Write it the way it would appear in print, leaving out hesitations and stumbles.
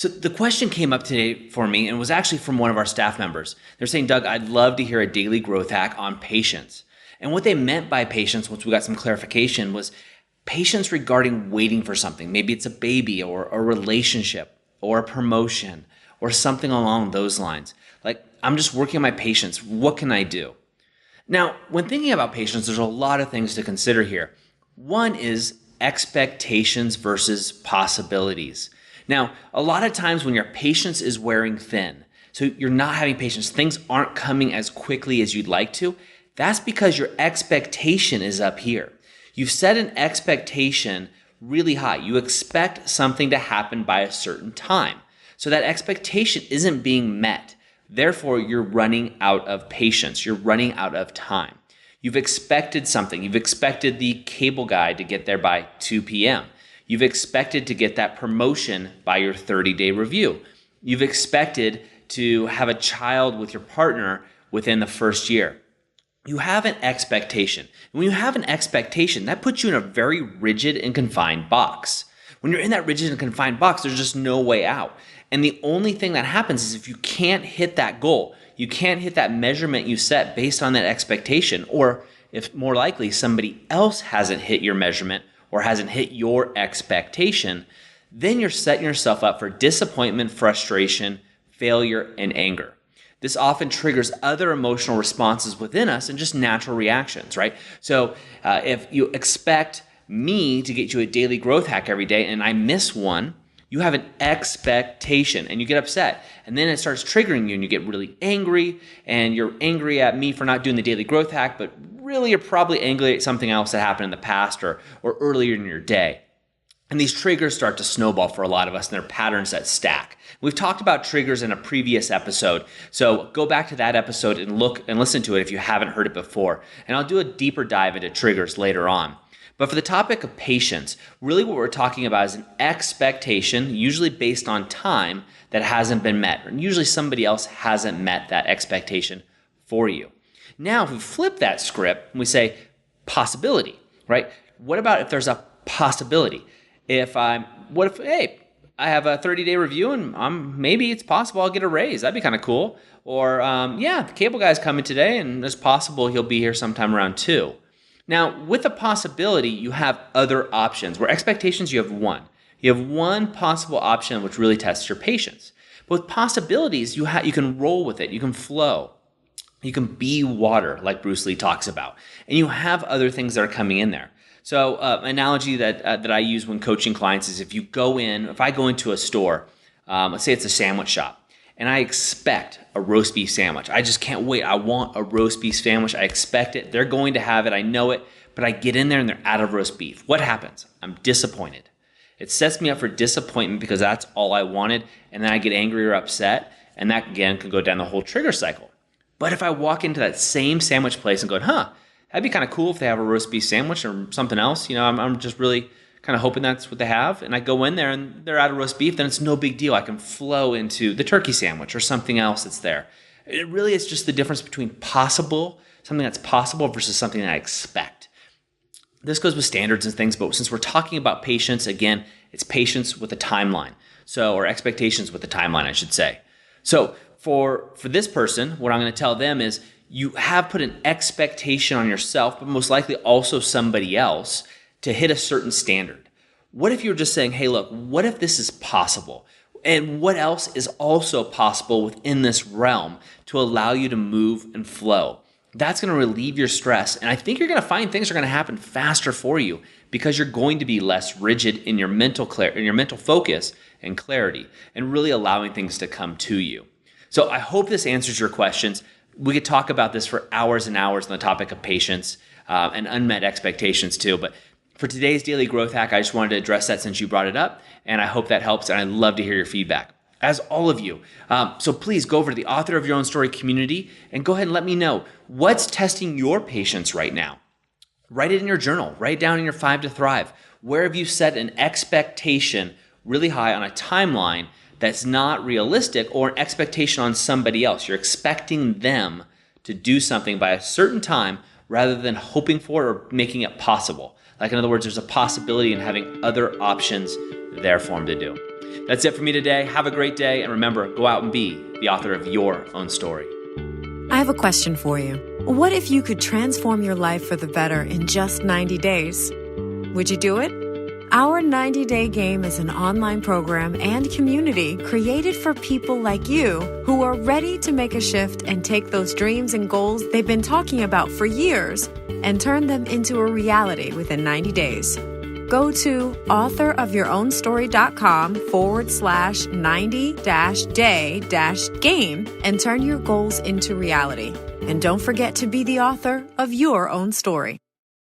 So the question came up today for me and was actually from one of our staff members. They're saying, Doug, I'd love to hear a daily growth hack on patience. And what they meant by patience, once we got some clarification, was patience regarding waiting for something. Maybe it's a baby or a relationship or a promotion or something along those lines. Like, I'm just working on my patience. What can I do? Now, when thinking about patience, there's a lot of things to consider here. One is expectations versus possibilities. Now, a lot of times when your patience is wearing thin, so you're not having patience, things aren't coming as quickly as you'd like to, that's because your expectation is up here. You've set an expectation really high. You expect something to happen by a certain time. So that expectation isn't being met. Therefore, you're running out of patience. You're running out of time. You've expected something. You've expected the cable guy to get there by 2 p.m. You've expected to get that promotion by your 30-day review. You've expected to have a child with your partner within the first year. You have an expectation. And when you have an expectation, that puts you in a very rigid and confined box. When you're in that rigid and confined box, there's just no way out. And the only thing that happens is if you can't hit that goal, you can't hit that measurement you set based on that expectation, or if more likely somebody else hasn't hit your measurement or hasn't hit your expectation, then you're setting yourself up for disappointment, frustration, failure, and anger. This often triggers other emotional responses within us and just natural reactions, right? So if you expect me to get you a daily growth hack every day and I miss one, you have an expectation and you get upset. And then it starts triggering you and you get really angry, and you're angry at me for not doing the daily growth hack, but really you're probably angry at something else that happened in the past or earlier in your day. And these triggers start to snowball for a lot of us, and they're patterns that stack. We've talked about triggers in a previous episode, so go back to that episode and look and listen to it if you haven't heard it before. And I'll do a deeper dive into triggers later on. But for the topic of patience, really what we're talking about is an expectation, usually based on time, that hasn't been met. And usually somebody else hasn't met that expectation for you. Now, if we flip that script and we say possibility, right? What about if there's a possibility? Hey, I have a 30-day review and maybe it's possible I'll get a raise. That'd be kind of cool. Or, the cable guy's coming today and it's possible he'll be here sometime around 2. Now, with a possibility, you have other options. Where expectations, you have one. You have one possible option which really tests your patience. But with possibilities, you can roll with it. You can flow. You can be water, like Bruce Lee talks about. And you have other things that are coming in there. So analogy that I use when coaching clients is if I go into a store, let's say it's a sandwich shop, and I expect a roast beef sandwich. I just can't wait. I want a roast beef sandwich. I expect it. They're going to have it. I know it. But I get in there and they're out of roast beef. What happens? I'm disappointed. It sets me up for disappointment because that's all I wanted. And then I get angry or upset. And that, again, can go down the whole trigger cycle. But if I walk into that same sandwich place and go, that'd be kind of cool if they have a roast beef sandwich or something else. I'm just really kind of hoping that's what they have. And I go in there and they're out of roast beef, then it's no big deal. I can flow into the turkey sandwich or something else that's there. It really is just the difference between something that's possible versus something that I expect. This goes with standards and things, but since we're talking about patience, again, it's patience with a timeline. Or expectations with a timeline, I should say. So for this person, what I'm going to tell them is you have put an expectation on yourself, but most likely also somebody else, to hit a certain standard. What if you're just saying, hey, look, what if this is possible? And what else is also possible within this realm to allow you to move and flow? That's going to relieve your stress. And I think you're going to find things are going to happen faster for you because you're going to be less rigid in your mental focus and clarity, and really allowing things to come to you. So I hope this answers your questions. We could talk about this for hours and hours on the topic of patience and unmet expectations too. But for today's daily growth hack, I just wanted to address that since you brought it up, and I hope that helps, and I'd love to hear your feedback, as all of you. So please go over to the Author of Your Own Story community and go ahead and let me know what's testing your patience right now. Write it in your journal. Write it down in your 5 to Thrive. Where have you set an expectation really high on a timeline that's not realistic, or an expectation on somebody else? You're expecting them to do something by a certain time rather than hoping for or making it possible. Like, in other words, there's a possibility in having other options there for them to do. That's it for me today. Have a great day. And remember, go out and be the author of your own story. I have a question for you. What if you could transform your life for the better in just 90 days? Would you do it? Our 90-Day Game is an online program and community created for people like you who are ready to make a shift and take those dreams and goals they've been talking about for years and turn them into a reality within 90 days. Go to authorofyourownstory.com/90-day-game and turn your goals into reality. And don't forget to be the author of your own story.